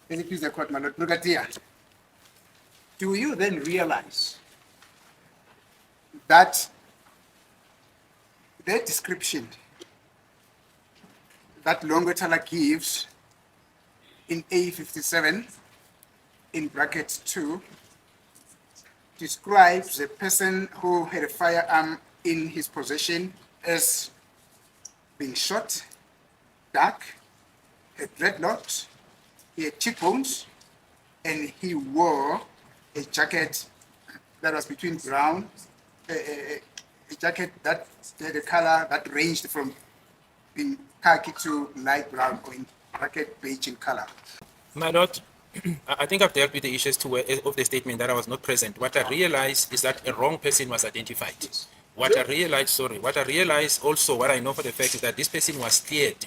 Can you please the court, my lord? Brigadier, do you then realize that the description that Longwetala gives in A57 in bracket 2 describes a person who had a firearm in his possession as being short, dark, had dreadlocks, he had cheekbones, and he wore a jacket that was between brown, a jacket that had a color that ranged from being khaki to light brown or in bracket beige in color. My lord, I think I've dealt with the issues of the statement that I was not present. What I realized is that a wrong person was identified. What I realized also, what I know for the fact is that this person was cleared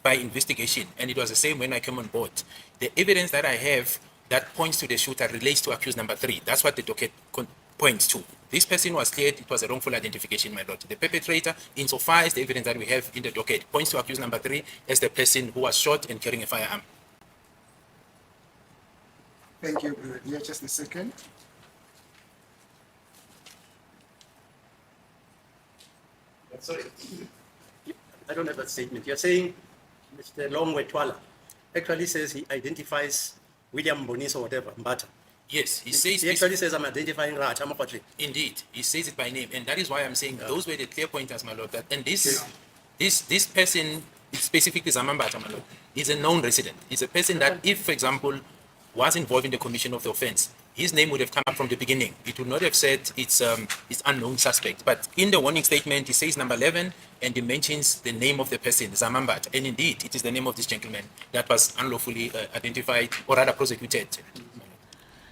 by investigation, and it was the same when I came on board. The evidence that I have that points to the shooter relates to accused number 3. That's what the docket points to. This person was cleared. It was a wrongful identification, my lord. The perpetrator, insofar as the evidence that we have in the docket, points to accused number 3 as the person who was shot and carrying a firearm. Thank you, Brigadier. Just a second. Sorry, I don't have that statement. You're saying Mr. Longwetala actually says he identifies William Bonis or whatever, Mbata. Yes, he says. He actually says I'm identifying Rat. Indeed, he says it by name, and that is why I'm saying those were the clear pointers, my lord. That and this person, specifically Zamambata, my lord, is a known resident. He's a person that, if, for example, was involved in the commission of the offense, his name would have come up from the beginning. It would not have said it's unknown suspect. But in the warning statement, he says number 11, and he mentions the name of the person, Zamambat. And indeed, it is the name of this gentleman that was unlawfully identified, or rather prosecuted.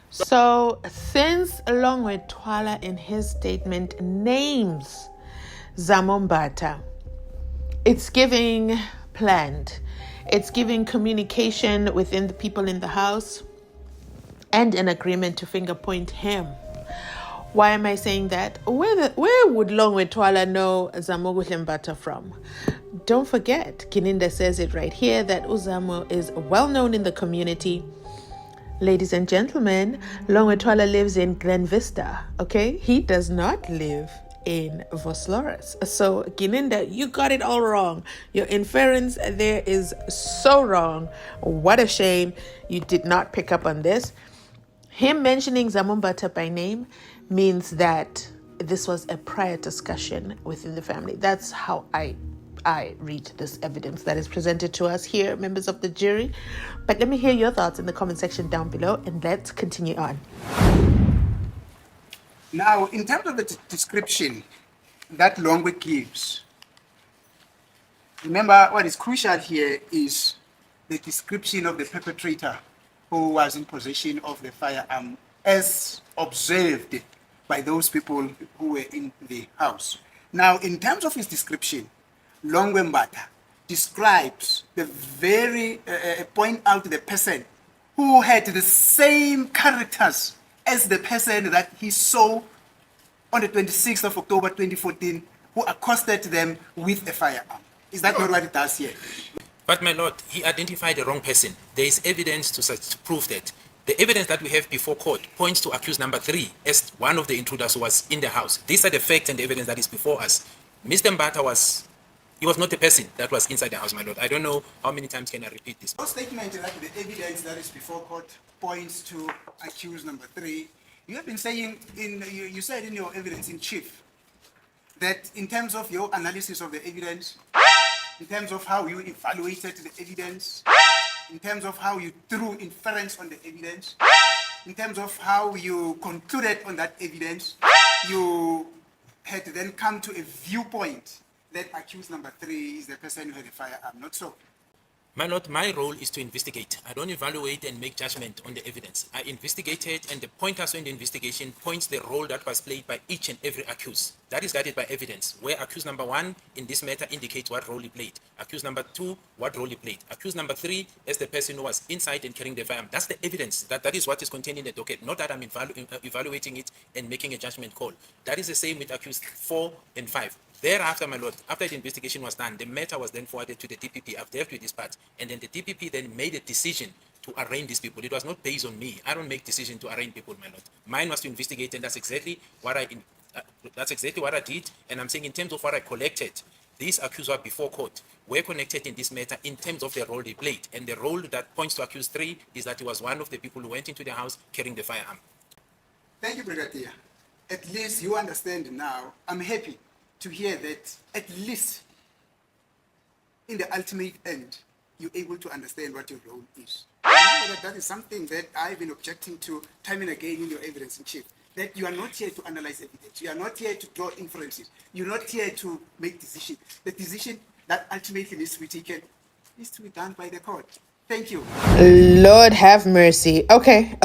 So, since Longwetala in his statement names Zamombata, it's giving planned. It's giving communication within the people in the house and an agreement to finger point him. Why am I saying that? Where would Longwetala know Zamogu Mbata from? Don't forget, Gininda says it right here that Uzamo is well known in the community. Ladies and gentlemen, Longwetala lives in Glen Vista, okay? He does not live in Vosloris. So, Gininda, you got it all wrong. Your inference there is so wrong. What a shame you did not pick up on this. Him mentioning Zamombata by name means that this was a prior discussion within the family. That's how I read this evidence that is presented to us here, members of the jury. But let me hear your thoughts in the comment section down below, and let's continue on. Now, in terms of the description that Longwe gives, remember what is crucial here is the description of the perpetrator who was in possession of the firearm as observed by those people who were in the house. Now, in terms of his description, Longwe Mbata describes the very, point out the person who had the same characters as the person that he saw on the 26th of October 2014 who accosted them with a firearm. Is that not what it does here? But my lord, he identified the wrong person. There is evidence to prove that. The evidence that we have before court points to accused number 3 as one of the intruders who was in the house. These are the facts and the evidence that is before us. Mr. Mbata was not the person that was inside the house, my lord. I don't know how many times can I repeat this. Your statement that the evidence that is before court points to accused number 3. You have been saying, you said in your evidence in chief, that in terms of your analysis of the evidence, in terms of how you evaluated the evidence, in terms of how you drew inference on the evidence, in terms of how you concluded on that evidence, you had to then come to a viewpoint that accused number 3 is the person who had a firearm, not so? My lord, my role is to investigate. I don't evaluate and make judgment on the evidence. I investigated, and the pointers in the investigation points the role that was played by each and every accused. That is guided by evidence, where accused number 1 in this matter indicates what role he played. Accused number 2, what role he played. Accused number 3 as the person who was inside and carrying the firearm. That's the evidence. That is what is contained in the docket. Not that I'm evaluating it and making a judgment call. That is the same with accused 4 and 5. Thereafter, my lord, after the investigation was done, the matter was then forwarded to the DPP. I've dealt with this part. And then the DPP then made a decision to arraign these people. It was not based on me. I don't make decisions to arraign people, my lord. Mine was to investigate, and that's exactly what I did. And I'm saying in terms of what I collected, these accused were before court were connected in this matter in terms of the role they played. And the role that points to accused 3 is that he was one of the people who went into the house carrying the firearm. Thank you, Brigadier. At least you understand now. I'm happy to hear that at least in the ultimate end, you're able to understand what your role is. Remember that is something that I've been objecting to time and again in your evidence in chief. That you are not here to analyze evidence. You are not here to draw inferences. You're not here to make decisions. The decision that ultimately needs to be taken needs to be done by the court. Thank you. Lord have mercy. Okay.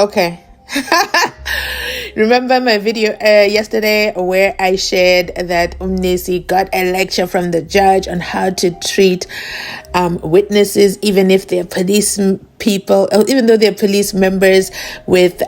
Remember my video yesterday where I shared that Mnisi got a lecture from the judge on how to treat witnesses, even if they're police people, even though they're police members, with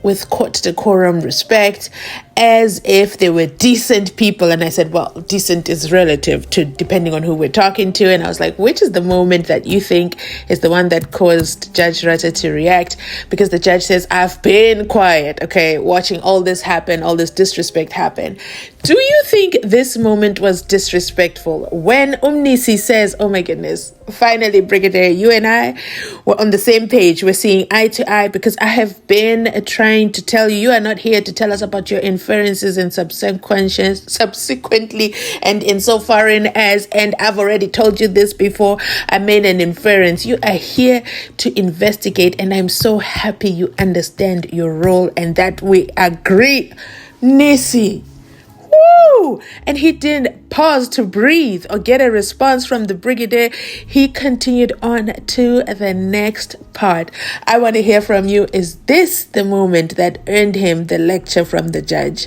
with court decorum, respect, as if they were decent people. And I said, well, decent is relative to depending on who we're talking to. And I was like, which is the moment that you think is the one that caused Judge Rata to react? Because the judge says, I've been quiet, okay, watching all this happen, all this disrespect happen. Do you think this moment was disrespectful when Mnisi says, oh my goodness, finally, Brigadier, you and I were on the same page. We're seeing eye to eye, because I have been trying to tell you, you are not here to tell us about your inferences and subsequently, and insofar in as, and I've already told you this before, I made an inference. You are here to investigate, and I'm so happy you understand your role and that we agree. Mnisi. Woo! And he didn't pause to breathe or get a response from the brigadier. He continued on to the next part. I want to hear from you. Is this the moment that earned him the lecture from the judge?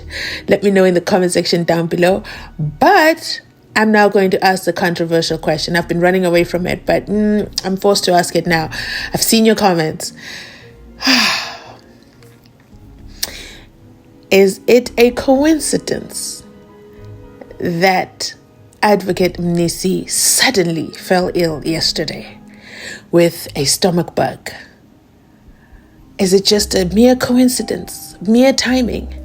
Let me know in the comment section down below. But I'm now going to ask the controversial question. I've been running away from it, but I'm forced to ask it now. I've seen your comments. Is it a coincidence that Advocate Mnisi suddenly fell ill yesterday with a stomach bug? Is it just a mere coincidence, mere timing?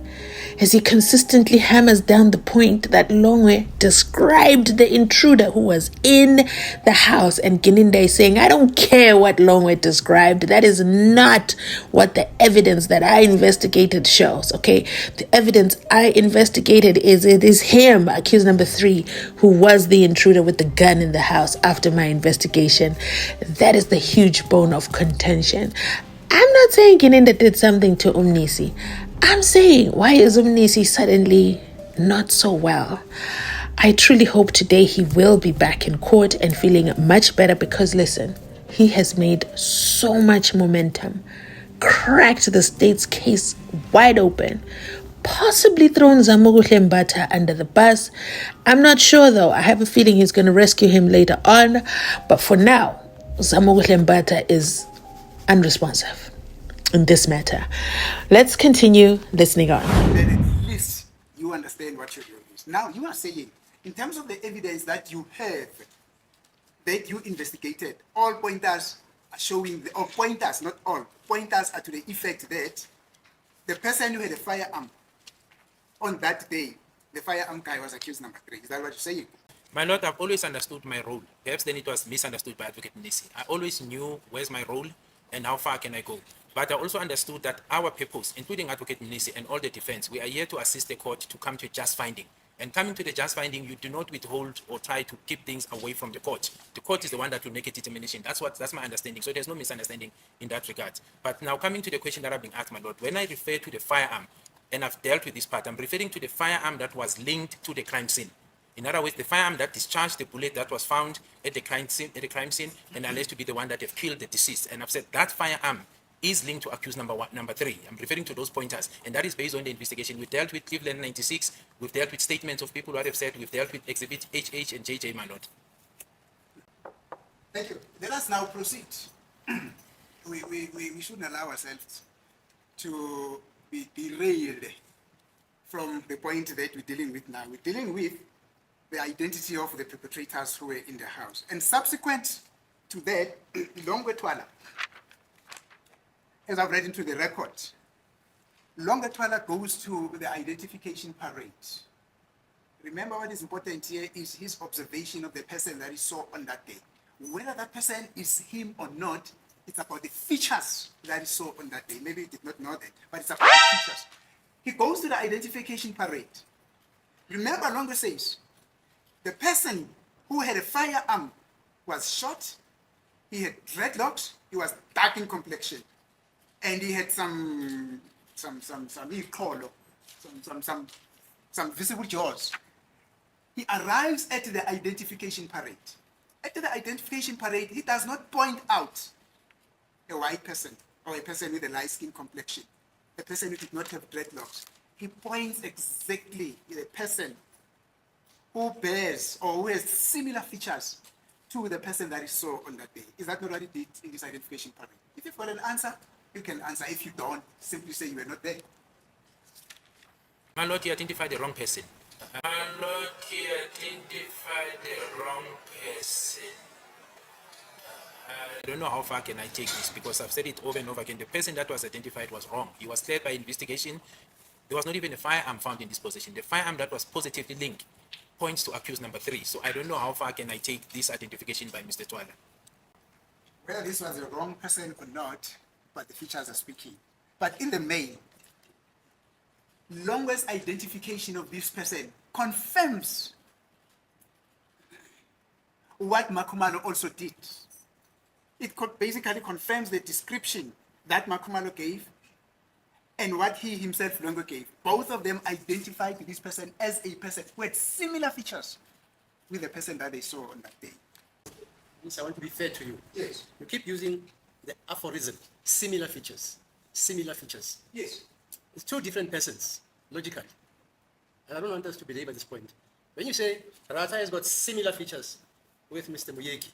As he consistently hammers down the point that Longwe described the intruder who was in the house, and Gininda is saying, I don't care what Longwe described. That is not what the evidence that I investigated shows, okay? The evidence I investigated is it is him, accused number 3, who was the intruder with the gun in the house after my investigation. That is the huge bone of contention. I'm not saying Gininda did something to Mnisi. I'm saying, why is Mnisi suddenly not so well? I truly hope today he will be back in court and feeling much better, because listen, he has made so much momentum, cracked the state's case wide open, possibly thrown Zamoguhle Mbata under the bus. I'm not sure though. I have a feeling he's going to rescue him later on. But for now, Zamoguhle Mbata is unresponsive in this matter. Let's continue listening on. Then at least you understand what your role is. Now you are saying, in terms of the evidence that you have, that you investigated, all pointers are showing, or pointers, not all, pointers are to the effect that the person who had a firearm on that day, the firearm guy was accused number 3. Is that what you're saying? My lord, I've always understood my role. Perhaps then it was misunderstood by Advocate Mnisi. I always knew where's my role and how far can I go. But I also understood that our purpose, including Advocate Mnisi and all the defense, we are here to assist the court to come to a just finding. And coming to the just finding, you do not withhold or try to keep things away from the court. The court is the one that will make a determination. That's my understanding. So there's no misunderstanding in that regard. But now coming to the question that I've been asked, my lord, when I refer to the firearm, and I've dealt with this part, I'm referring to the firearm that was linked to the crime scene. In other words, the firearm that discharged the bullet that was found at the crime scene, and alleged to be the one that have killed the deceased. And I've said that firearm is linked to accused number 3. I'm referring to those pointers, and that is based on the investigation. We've dealt with Cleveland 96, we've dealt with statements of people who have said, we've dealt with Exhibit HH and JJ, my lord. Thank you. Let us now proceed. we shouldn't allow ourselves to be derailed from the point that we're dealing with now. We're dealing with the identity of the perpetrators who were in the house. And subsequent to that, Longwe Twala as I've read into the record, Longwetwala goes to the identification parade. Remember, what is important here is his observation of the person that he saw on that day. Whether that person is him or not, it's about the features that he saw on that day. Maybe he did not know that, but it's about the features. He goes to the identification parade. Remember, Longwe says, the person who had a firearm was short, he had dreadlocks, he was dark in complexion, and he had some visible jaws. He arrives at the identification parade. At the identification parade, he does not point out a white person or a person with a light skin complexion, a person who did not have dreadlocks. He points exactly the person who bears or who has similar features to the person that he saw on that day. Is that not what he did in this identification parade? If you've got an answer, you can answer. If you don't, simply say you were not there. My Lord, he identified the wrong person. My Lord, he identified the wrong person. I don't know how far can I take this, because I've said it over and over again. The person that was identified was wrong. He was cleared by investigation. There was not even a firearm found in this possession. The firearm that was positively linked points to accused number 3. So I don't know how far can I take this identification by Mr. Twala. Whether this was the wrong person or not, but the features are speaking. But in the main, Longwe's identification of this person confirms what Makumalo also did. It basically confirms the description that Makumalo gave and what he himself, Longwe, gave. Both of them identified this person as a person who had similar features with the person that they saw on that day. Yes, I want to be fair to you. Yes. You keep using the aphorism, similar features, similar features. Yes. It's two different persons, logically. And I don't want us to believe at this point. When you say Rata has got similar features with Mr. Muyeki,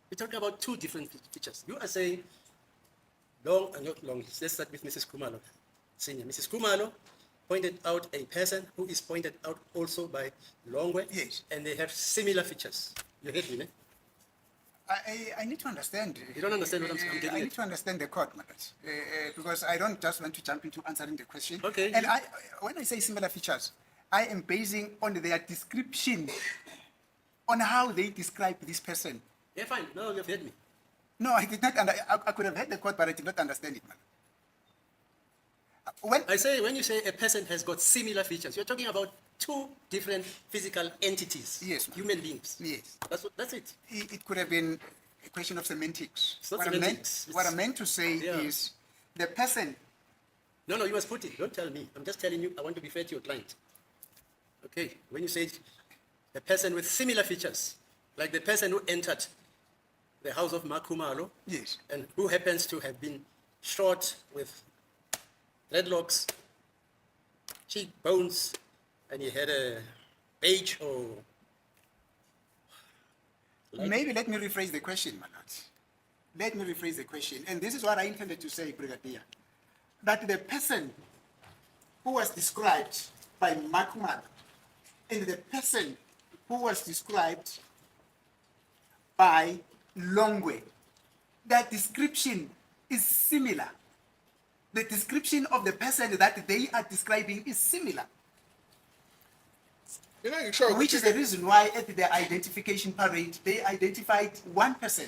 we're talking about two different features. You are saying long and not long. Let's start with Mrs. Kumalo, senior. Mrs. Kumalo pointed out a person who is pointed out also by Longwe. Yes. And they have similar features. You heard me, ne? I need to understand. You don't understand what I'm getting I at? need to understand the court, because I don't just want to jump into answering the question. Okay. And when I say similar features, I am basing on their description, on how they describe this person. Yeah, fine. No, you've heard me. No, I did not. I could have heard the court, but I did not understand it, man. When you say a person has got similar features, you're talking about two different physical entities. Yes, ma'am. Human beings. Yes. That's it. It could have been a question of semantics. It's not What semantics. I meant to say Yeah. is the person. No, you must put it. Don't tell me. I'm just telling you, I want to be fair to your client. Okay. When you say a person with similar features, like the person who entered the house of Makumalo, Yes. and who happens to have been short with dreadlocks, cheekbones, and he had a beige or... Maybe let me rephrase the question, my lord. Let me rephrase the question. And this is what I intended to say, Brigadier. That the person who was described by Makumalo and the person who was described by Longwe, that description is similar. The description of the person that they are describing is similar. Which is the reason why at the identification parade, they identified one person.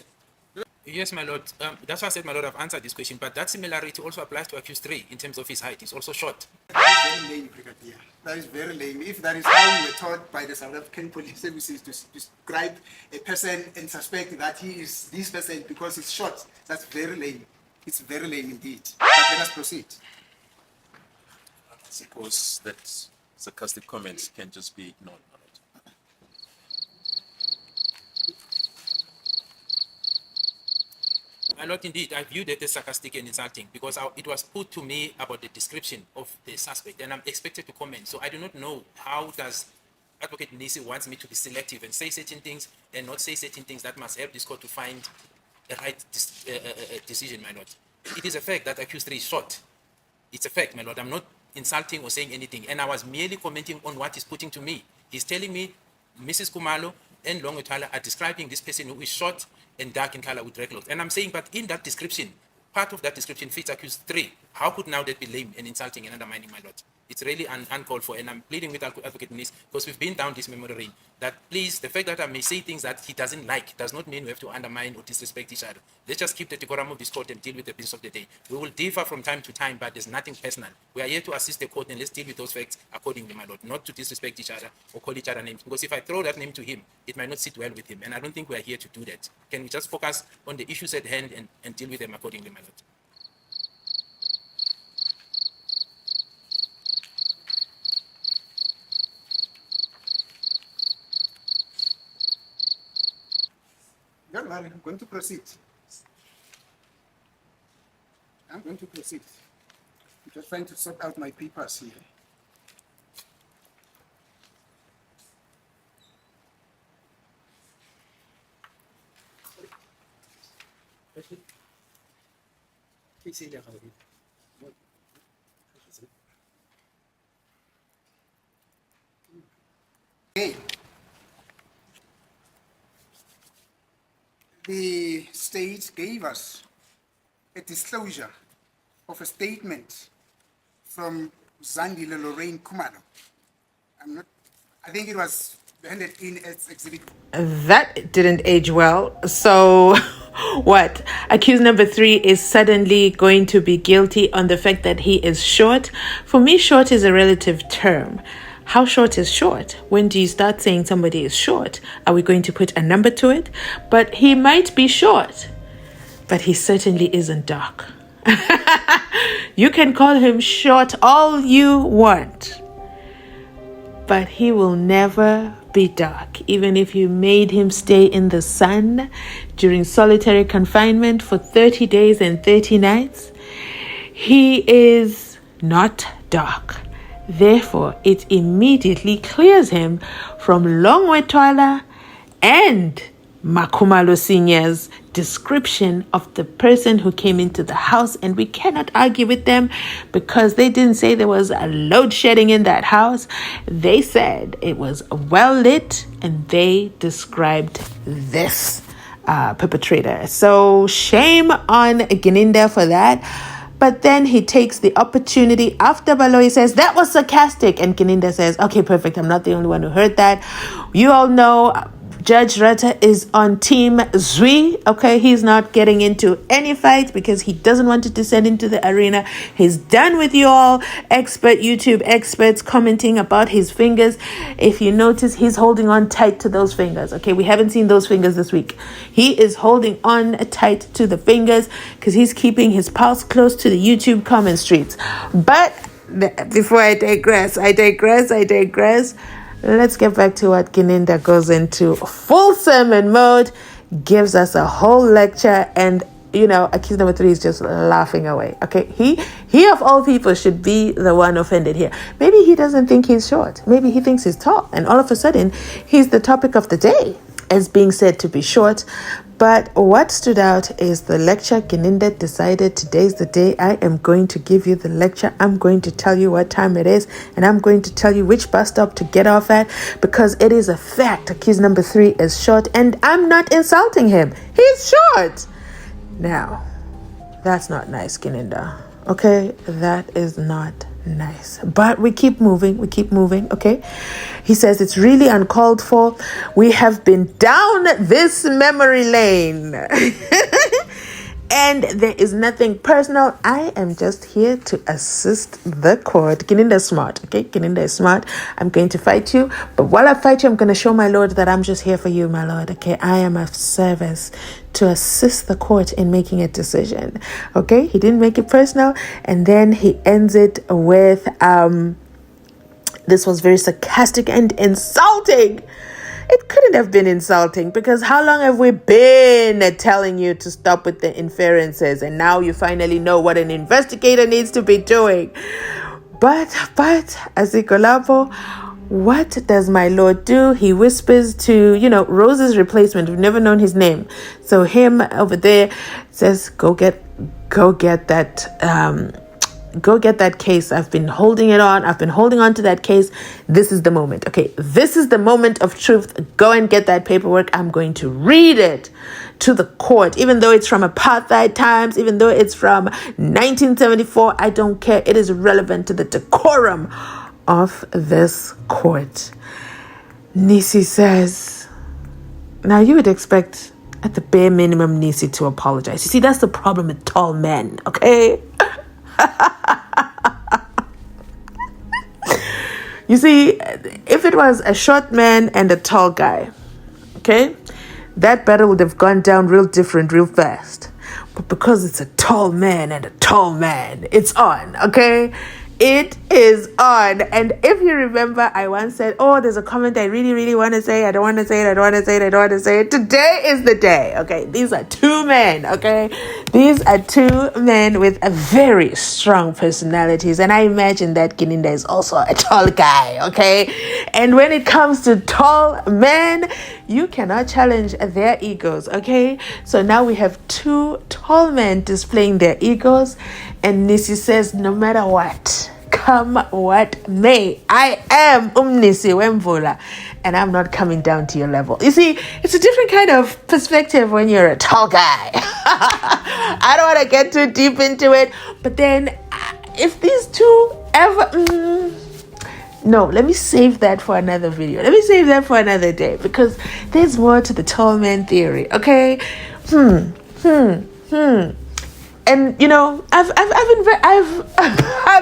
Yes, my Lord. That's why I said, my Lord, I've answered this question. But that similarity also applies to accused 3 in terms of his height. He's also short. That is very lame, Brigadier. That is very lame. If that is how we were taught by the South African Police Services to describe a person and suspect that he is this person because he's short, that's very lame. It's very lame indeed. But let us proceed. I suppose that sarcastic comments can just be ignored. My Lord, indeed, I viewed it as sarcastic and insulting because it was put to me about the description of the suspect, and I'm expected to comment. So I do not know how does Advocate Mnisi wants me to be selective and say certain things and not say certain things that must help this court to find a right decision, my Lord. It is a fact that accused 3 is short. It's a fact, my Lord. I'm not insulting or saying anything, and I was merely commenting on what he's putting to me. He's telling me Mrs. Kumalo and Longwetwala are describing this person who is short and dark in color with dreadlocks. And I'm saying, but in that description, part of that description fits accused 3, how could now that be lame and insulting and undermining my lord? It's really uncalled for, and I'm pleading with Advocate Mnisi, because we've been down this memory lane, that please, the fact that I may say things that he doesn't like does not mean we have to undermine or disrespect each other. Let's just keep the decorum of this court and deal with the business of the day. We will differ from time to time, but there's nothing personal. We are here to assist the court, and let's deal with those facts accordingly, my lord, not to disrespect each other or call each other names, because if I throw that name to him, it might not sit well with him, and I don't think we are here to do that. Can we just focus on the issues at hand and deal with them accordingly, my lord? Don't worry, I'm going to proceed. I'm going to proceed. I'm just trying to sort out my papers here. Okay. The state gave us a disclosure of a statement from Zandile Lorraine Kumalo. I think it was handed in as exhibit. That didn't age well. So, what? Accused number 3 is suddenly going to be guilty on the fact that he is short. For me, short is a relative term. How short is short? When do you start saying somebody is short? Are we going to put a number to it? But he might be short, but he certainly isn't dark. You can call him short all you want, but he will never be dark. Even if you made him stay in the sun during solitary confinement for 30 days and 30 nights, he is not dark. Therefore, it immediately clears him from Longwe Twala and Makumalo Senior's description of the person who came into the house. And we cannot argue with them because they didn't say there was a load shedding in that house. They said it was well lit, and they described this perpetrator. So shame on Gininda for that. But then he takes the opportunity after Baloyi says, that was sarcastic. And Gininda says, okay, perfect. I'm not the only one who heard that. You all know Judge Rata is on team Zwi. Okay, he's not getting into any fight because he doesn't want to descend into the arena. He's done with you all YouTube experts commenting about his fingers. If you notice, he's holding on tight to those fingers. Okay, we haven't seen those fingers this week. He is holding on tight to the fingers because he's keeping his pulse close to the YouTube comment streets. But before I digress. Let's get back to what Gininda goes into full sermon mode, gives us a whole lecture, and accused number 3 is just laughing away. Okay, he of all people should be the one offended here. Maybe he doesn't think he's short. Maybe he thinks he's tall, and all of a sudden he's the topic of the day as being said to be short. But what stood out is the lecture. Gininda decided today's the day. I am going to give you the lecture. I'm going to tell you what time it is, and I'm going to tell you which bus stop to get off at, because it is a fact. Accused number 3 is short, and I'm not insulting him. He's short. Now, that's not nice, Gininda. Okay, that is not nice. But we keep moving, okay? He says it's really uncalled for. We have been down this memory lane. And there is nothing personal. I am just here to assist the court. Gininda is smart, okay? Gininda is smart. I'm going to fight you. But while I fight you, I'm going to show my lord that I'm just here for you, my lord, okay? I am of service to assist the court in making a decision, okay? He didn't make it personal. And then he ends it with, this was very sarcastic and insulting. It couldn't have been insulting, because how long have we been telling you to stop with the inferences, and now you finally know what an investigator needs to be doing. But Azikolabo, what does my lord do? He whispers to, Rose's replacement. We've never known his name. So him over there says, go get that Go get that case. I've been holding it on. I've been holding on to that case. This is the moment. Okay, this is the moment of truth. Go and get that paperwork. I'm going to read it to the court, even though it's from apartheid times, even though it's from 1974. I don't care. It is relevant to the decorum of this court. Mnisi says, now you would expect at the bare minimum Mnisi to apologize. You see, that's the problem with tall men, okay? You see, if it was a short man and a tall guy, okay, that battle would have gone down real different, real fast. But because it's a tall man and a tall man, it's on, okay? It is on. And if you remember, I once said, oh, there's a comment I really, really want to say. I don't want to say it. I don't want to say it. I don't want to say it. Today is the day, okay? These are two men, okay? These are two men with a very strong personalities. And I imagine that Gininda is also a tall guy, okay? And when it comes to tall men, you cannot challenge their egos, okay? So now we have two tall men displaying their egos. And Mnisi says, no matter what, come what may, I am Mnisi Wemvula, and I'm not coming down to your level. You see, it's a different kind of perspective when you're a tall guy. I don't want to get too deep into it, but then if these two ever... No, let me save that for another video. Let me save that for another day, because there's more to the tall man theory, okay? And you know, I've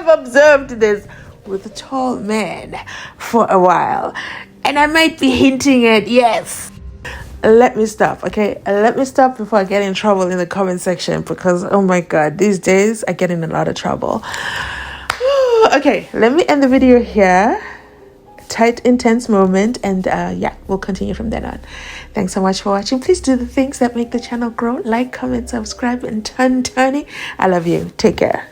observed this with a tall man for a while, and I might be hinting at yes. Let me stop, okay? Let me stop before I get in trouble in the comment section, because oh my god, these days I get in a lot of trouble. Okay, let me end the video here. Tight, intense moment, and yeah, we'll continue from then on. Thanks so much for watching. Please do the things that make the channel grow. Like, comment, subscribe, and turn turny. I love you. Take care.